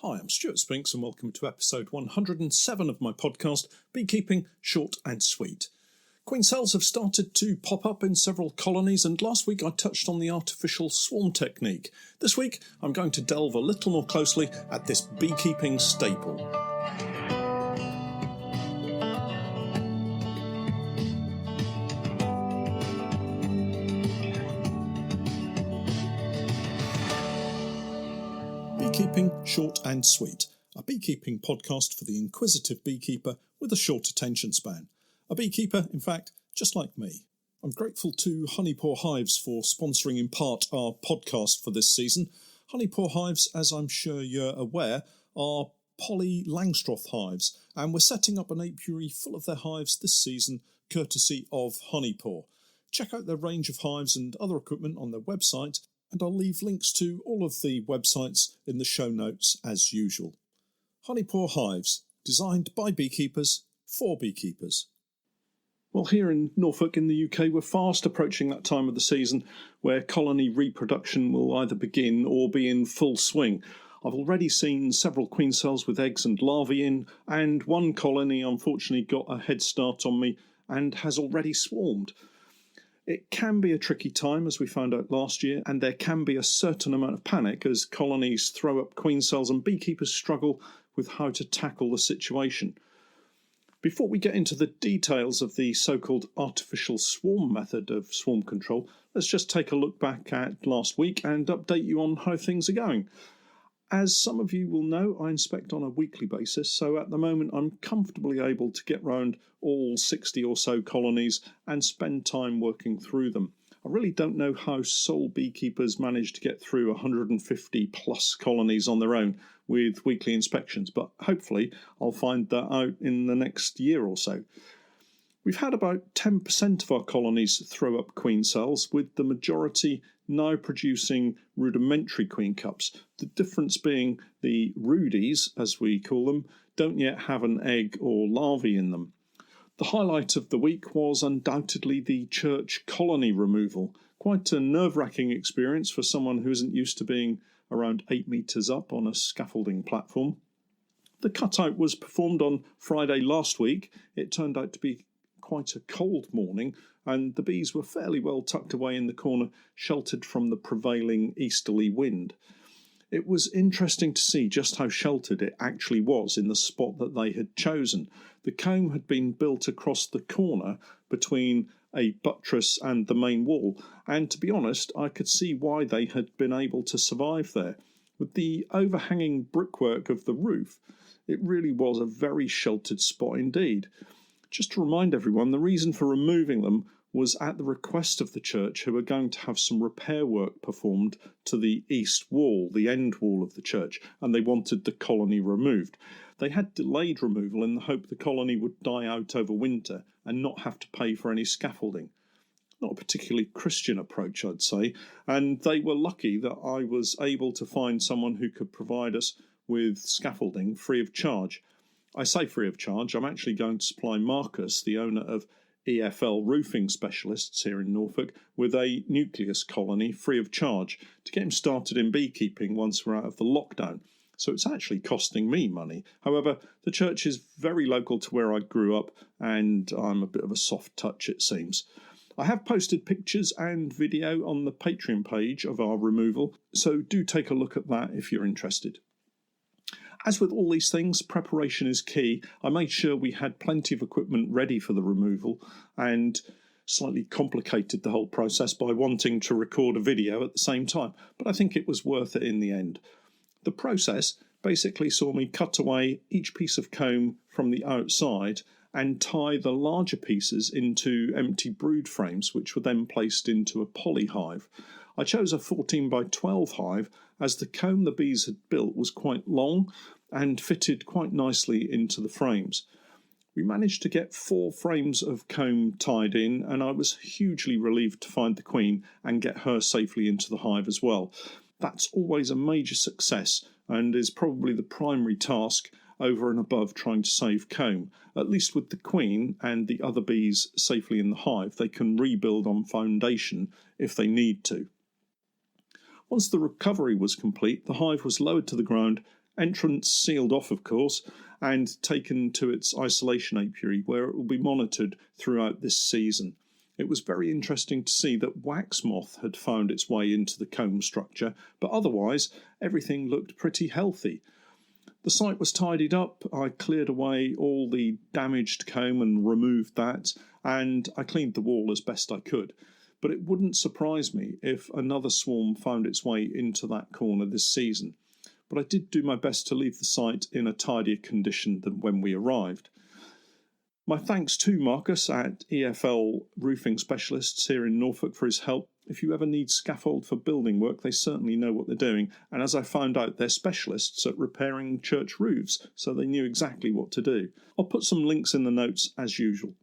Hi, I'm Stewart Spinks and welcome to episode 107 of my podcast, Beekeeping, Short and Sweet. Queen cells have started to pop up in several colonies, and last week I touched on the artificial swarm technique. This week I'm going to delve a little more closely at this beekeeping staple. Beekeeping, Short and Sweet, a beekeeping podcast for the inquisitive beekeeper with a short attention span. A beekeeper, in fact, just like me. I'm grateful to Honeypore Hives for sponsoring in part our podcast for this season. Honeypore Hives, as I'm sure you're aware, are poly Langstroth hives, and we're setting up an apiary full of their hives this season, courtesy of Honeypore. Check out their range of hives and other equipment on their website, and I'll leave links to all of the websites in the show notes as usual. Honeypore Hives, designed by beekeepers for beekeepers. Well, here in Norfolk in the UK, we're fast approaching that time of the season where colony reproduction will either begin or be in full swing. I've already seen several queen cells with eggs and larvae in, and one colony unfortunately got a head start on me and has already swarmed. It can be a tricky time, as we found out last year, and there can be a certain amount of panic as colonies throw up queen cells and beekeepers struggle with how to tackle the situation. Before we get into the details of the so-called artificial swarm method of swarm control, let's just take a look back at last week and update you on how things are going. As some of you will know, I inspect on a weekly basis, so at the moment I'm comfortably able to get round all 60 or so colonies and spend time working through them. I really don't know how sole beekeepers manage to get through 150 plus colonies on their own with weekly inspections, but hopefully I'll find that out in the next year or so. We've had about 10% of our colonies throw up queen cells, with the majority now producing rudimentary queen cups. The difference being the rudies, as we call them, don't yet have an egg or larvae in them. The highlight of the week was undoubtedly the church colony removal. Quite a nerve-wracking experience for someone who isn't used to being around 8 metres up on a scaffolding platform. The cutout was performed on Friday last week. It turned out to be quite a cold morning, and the bees were fairly well tucked away in the corner, sheltered from the prevailing easterly wind. It was interesting to see just how sheltered it actually was in the spot that they had chosen. The comb had been built across the corner between a buttress and the main wall, and to be honest, I could see why they had been able to survive there. With the overhanging brickwork of the roof, it really was a very sheltered spot indeed. Just to remind everyone, the reason for removing them was at the request of the church, who were going to have some repair work performed to the east wall, the end wall of the church, and they wanted the colony removed. They had delayed removal in the hope the colony would die out over winter and not have to pay for any scaffolding. Not a particularly Christian approach, I'd say, and they were lucky that I was able to find someone who could provide us with scaffolding free of charge. I say free of charge. I'm actually going to supply Marcus, the owner of EFL Roofing Specialists here in Norfolk, with a nucleus colony free of charge to get him started in beekeeping once we're out of the lockdown. So it's actually costing me money. However, the church is very local to where I grew up, and I'm a bit of a soft touch, it seems. I have posted pictures and video on the Patreon page of our removal, so do take a look at that if you're interested. As with all these things, preparation is key. I made sure we had plenty of equipment ready for the removal and slightly complicated the whole process by wanting to record a video at the same time, but I think it was worth it in the end. The process basically saw me cut away each piece of comb from the outside and tie the larger pieces into empty brood frames, which were then placed into a poly hive. I chose a 14 by 12 hive as the comb the bees had built was quite long and fitted quite nicely into the frames. We managed to get 4 frames of comb tied in, and I was hugely relieved to find the queen and get her safely into the hive as well. That's always a major success and is probably the primary task over and above trying to save comb. At least with the queen and the other bees safely in the hive, they can rebuild on foundation if they need to. Once the recovery was complete, the hive was lowered to the ground Entrance sealed off, of course, and taken to its isolation apiary, where it will be monitored throughout this season. It was very interesting to see that wax moth had found its way into the comb structure, but otherwise everything looked pretty healthy. The site was tidied up. I cleared away all the damaged comb and removed that, and I cleaned the wall as best I could. But it wouldn't surprise me if another swarm found its way into that corner this season. But I did do my best to leave the site in a tidier condition than when we arrived. My thanks to Marcus at EFL Roofing Specialists here in Norfolk for his help. If you ever need scaffold for building work, they certainly know what they're doing. And as I found out, they're specialists at repairing church roofs, so they knew exactly what to do. I'll put some links in the notes as usual.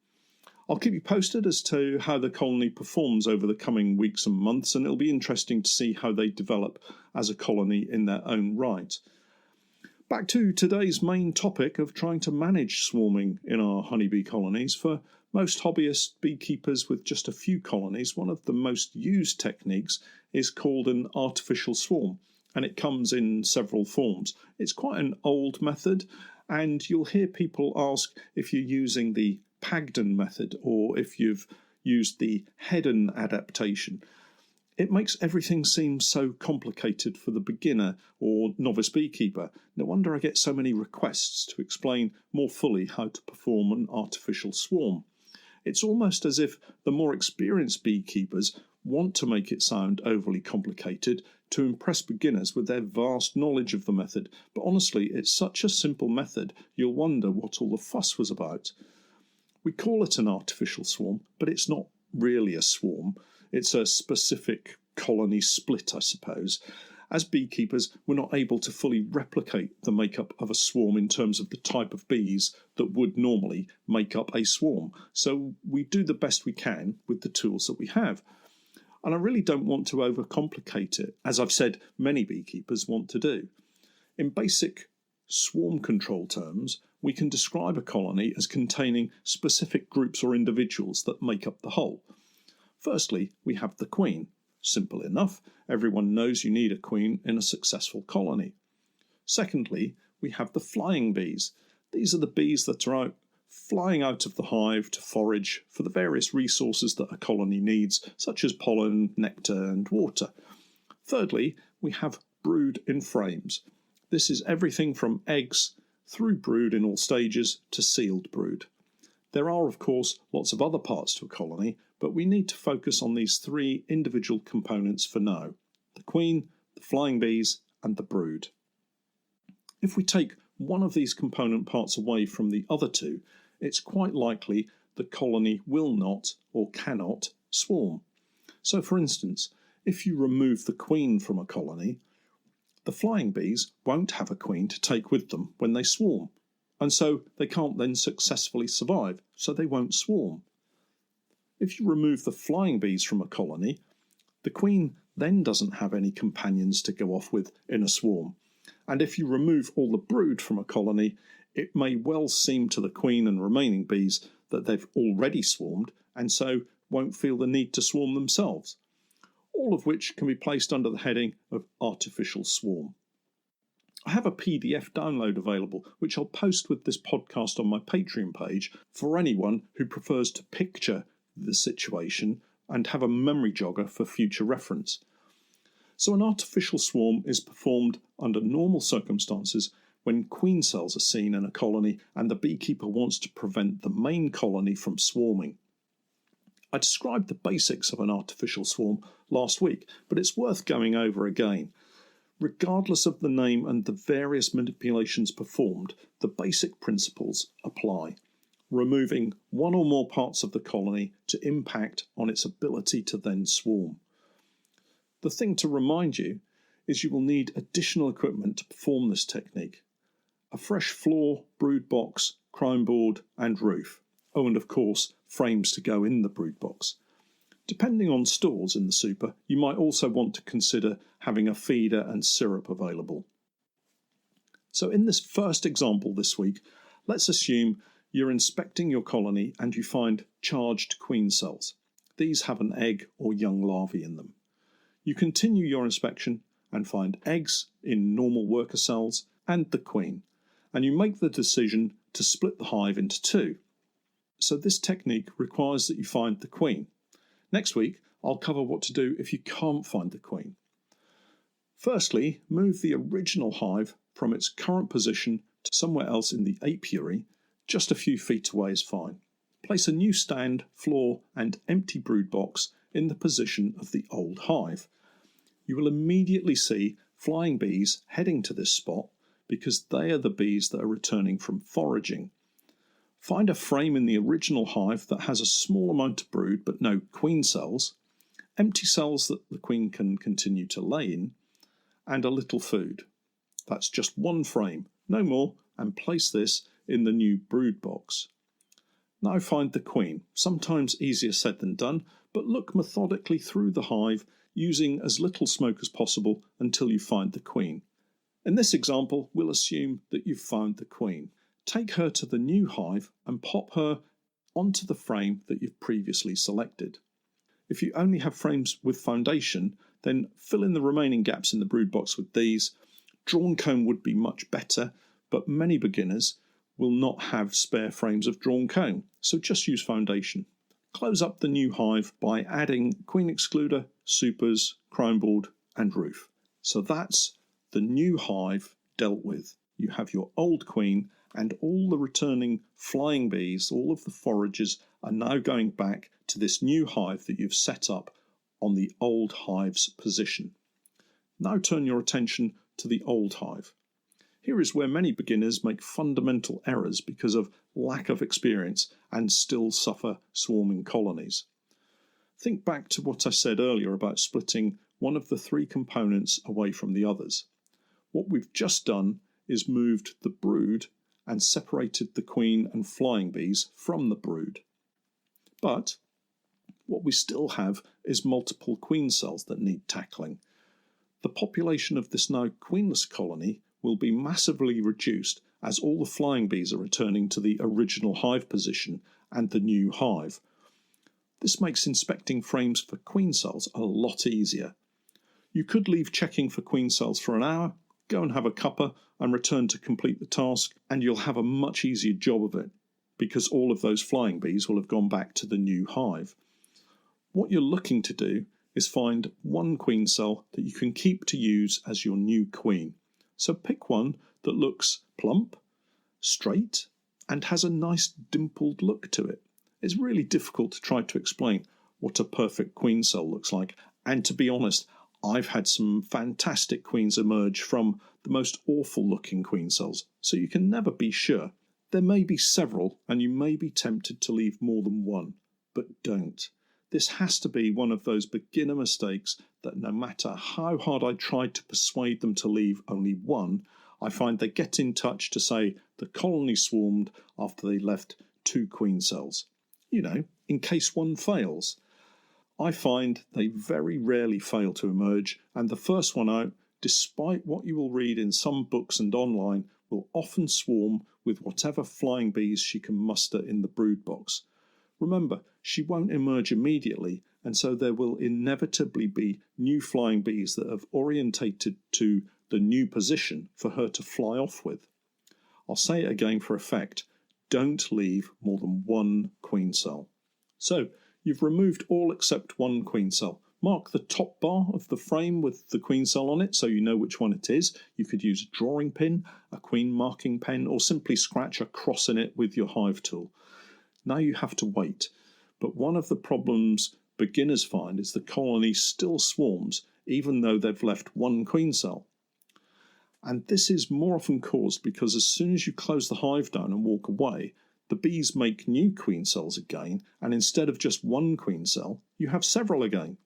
I'll keep you posted as to how the colony performs over the coming weeks and months, and it'll be interesting to see how they develop as a colony in their own right. Back to today's main topic of trying to manage swarming in our honeybee colonies. For most hobbyist beekeepers with just a few colonies, one of the most used techniques is called an artificial swarm, and it comes in several forms. It's quite an old method, and you'll hear people ask if you're using the Pagden method or if you've used the Hedden adaptation. It makes everything seem so complicated for the beginner or novice beekeeper. No wonder I get so many requests to explain more fully how to perform an artificial swarm. It's almost as if the more experienced beekeepers want to make it sound overly complicated to impress beginners with their vast knowledge of the method. But honestly, it's such a simple method, you'll wonder what all the fuss was about. We call it an artificial swarm, but it's not really a swarm. It's a specific colony split, I suppose. As beekeepers, we're not able to fully replicate the makeup of a swarm in terms of the type of bees that would normally make up a swarm. So we do the best we can with the tools that we have. And I really don't want to overcomplicate it, as I've said many beekeepers want to do. In basic swarm control terms, we can describe a colony as containing specific groups or individuals that make up the whole. Firstly, we have the queen. Simple enough, everyone knows you need a queen in a successful colony. Secondly, we have the flying bees. These are the bees that are flying out of the hive to forage for the various resources that a colony needs, such as pollen, nectar and water. Thirdly, we have brood in frames. This is everything from eggs through brood in all stages to sealed brood. There are, of course, lots of other parts to a colony, but we need to focus on these three individual components for now: the queen, the flying bees, and the brood. If we take one of these component parts away from the other two, it's quite likely the colony will not or cannot swarm. So, for instance, if you remove the queen from a colony, the flying bees won't have a queen to take with them when they swarm, and so they can't then successfully survive, so they won't swarm. If you remove the flying bees from a colony, the queen then doesn't have any companions to go off with in a swarm. And if you remove all the brood from a colony, it may well seem to the queen and remaining bees that they've already swarmed, and so won't feel the need to swarm themselves. All of which can be placed under the heading of artificial swarm. I have a PDF download available, which I'll post with this podcast on my Patreon page for anyone who prefers to picture the situation and have a memory jogger for future reference. So an artificial swarm is performed under normal circumstances when queen cells are seen in a colony and the beekeeper wants to prevent the main colony from swarming. I described the basics of an artificial swarm last week, but it's worth going over again. Regardless of the name and the various manipulations performed, the basic principles apply, removing one or more parts of the colony to impact on its ability to then swarm. The thing to remind you is you will need additional equipment to perform this technique: a fresh floor, brood box, crime board and roof. Oh, and of course, frames to go in the brood box. Depending on stores in the super, you might also want to consider having a feeder and syrup available. So in this first example this week, let's assume you're inspecting your colony and you find charged queen cells. These have an egg or young larvae in them. You continue your inspection and find eggs in normal worker cells and the queen, and you make the decision to split the hive into two. So this technique requires that you find the queen. Next week, I'll cover what to do if you can't find the queen. Firstly, move the original hive from its current position to somewhere else in the apiary. Just a few feet away is fine. Place a new stand, floor and empty brood box in the position of the old hive. You will immediately see flying bees heading to this spot because they are the bees that are returning from foraging. Find a frame in the original hive that has a small amount of brood but no queen cells, empty cells that the queen can continue to lay in, and a little food. That's just one frame, no more, and place this in the new brood box. Now find the queen. Sometimes easier said than done, but look methodically through the hive using as little smoke as possible until you find the queen. In this example, we'll assume that you've found the queen. Take her to the new hive and pop her onto the frame that you've previously selected. If you only have frames with foundation, then fill in the remaining gaps in the brood box with these. Drawn comb would be much better, but many beginners will not have spare frames of drawn comb, so just use foundation. Close up the new hive by adding queen excluder, supers, crown board and roof. So that's the new hive dealt with. You have your old queen and all the returning flying bees, all of the foragers are now going back to this new hive that you've set up on the old hive's position. Now turn your attention to the old hive. Here is where many beginners make fundamental errors because of lack of experience and still suffer swarming colonies. Think back to what I said earlier about splitting one of the three components away from the others. What we've just done is moved the brood and separated the queen and flying bees from the brood. But what we still have is multiple queen cells that need tackling. The population of this now queenless colony will be massively reduced as all the flying bees are returning to the original hive position and the new hive. This makes inspecting frames for queen cells a lot easier. You could leave checking for queen cells for an hour, go and have a cuppa and return to complete the task, and you'll have a much easier job of it because all of those flying bees will have gone back to the new hive. What you're looking to do is find one queen cell that you can keep to use as your new queen. So pick one that looks plump, straight, and has a nice dimpled look to it. It's really difficult to try to explain what a perfect queen cell looks like, and to be honest, I've had some fantastic queens emerge from the most awful looking queen cells, so you can never be sure. There may be several, and you may be tempted to leave more than one, but don't. This has to be one of those beginner mistakes that no matter how hard I tried to persuade them to leave only one, I find they get in touch to say the colony swarmed after they left two queen cells. You know, in case one fails. I find they very rarely fail to emerge, and the first one out, despite what you will read in some books and online, will often swarm with whatever flying bees she can muster in the brood box. Remember, she won't emerge immediately, and so there will inevitably be new flying bees that have orientated to the new position for her to fly off with. I'll say it again for effect, don't leave more than one queen cell. So, you've removed all except one queen cell. Mark the top bar of the frame with the queen cell on it so you know which one it is. You could use a drawing pin, a queen marking pen, or simply scratch a cross in it with your hive tool. Now you have to wait. But one of the problems beginners find is the colony still swarms even though they've left one queen cell. And this is more often caused because as soon as you close the hive down and walk away, the bees make new queen cells again, and instead of just one queen cell, you have several again.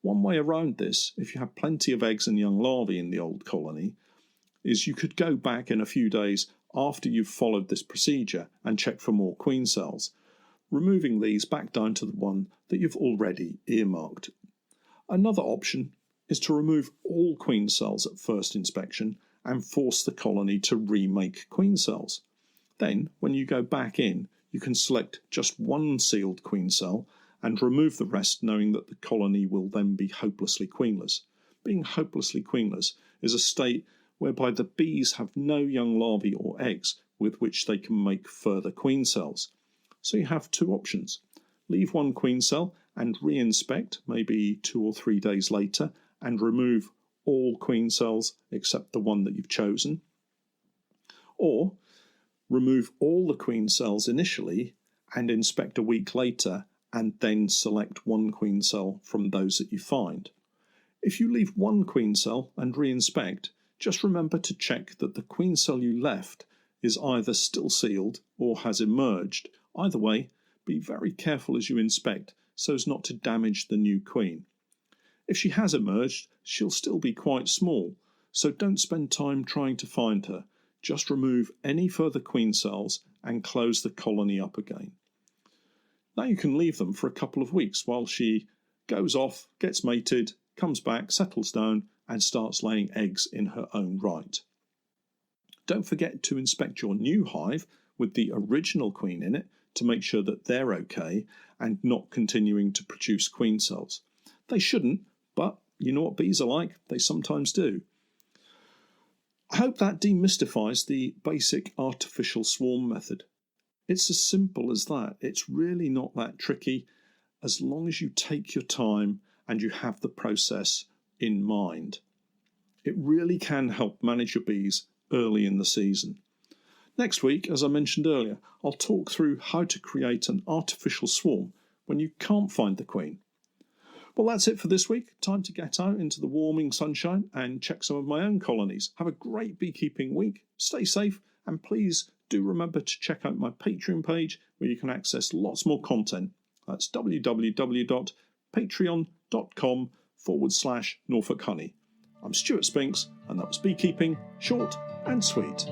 One way around this, if you have plenty of eggs and young larvae in the old colony, is you could go back in a few days after you've followed this procedure and check for more queen cells, removing these back down to the one that you've already earmarked. Another option is to remove all queen cells at first inspection and force the colony to remake queen cells. Then, when you go back in, you can select just one sealed queen cell and remove the rest, knowing that the colony will then be hopelessly queenless. Being hopelessly queenless is a state whereby the bees have no young larvae or eggs with which they can make further queen cells. So you have two options. Leave one queen cell and re-inspect maybe 2 or 3 days later and remove all queen cells except the one that you've chosen. Or remove all the queen cells initially and inspect a week later and then select one queen cell from those that you find. If you leave one queen cell and re-inspect, just remember to check that the queen cell you left is either still sealed or has emerged. Either way, be very careful as you inspect so as not to damage the new queen. If she has emerged, she'll still be quite small, so don't spend time trying to find her. Just remove any further queen cells and close the colony up again. Now you can leave them for a couple of weeks while she goes off, gets mated, comes back, settles down, and starts laying eggs in her own right. Don't forget to inspect your new hive with the original queen in it to make sure that they're okay and not continuing to produce queen cells. They shouldn't, but you know what bees are like, they sometimes do. I hope that demystifies the basic artificial swarm method. It's as simple as that. It's really not that tricky as long as you take your time and you have the process in mind. It really can help manage your bees early in the season. Next week, as I mentioned earlier, I'll talk through how to create an artificial swarm when you can't find the queen. Well, that's it for this week. Time to get out into the warming sunshine and check some of my own colonies. Have a great beekeeping week. Stay safe, and please do remember to check out my Patreon page where you can access lots more content. That's www.patreon.com/Norfolk Honey. I'm Stewart Spinks, and that was Beekeeping, short and sweet.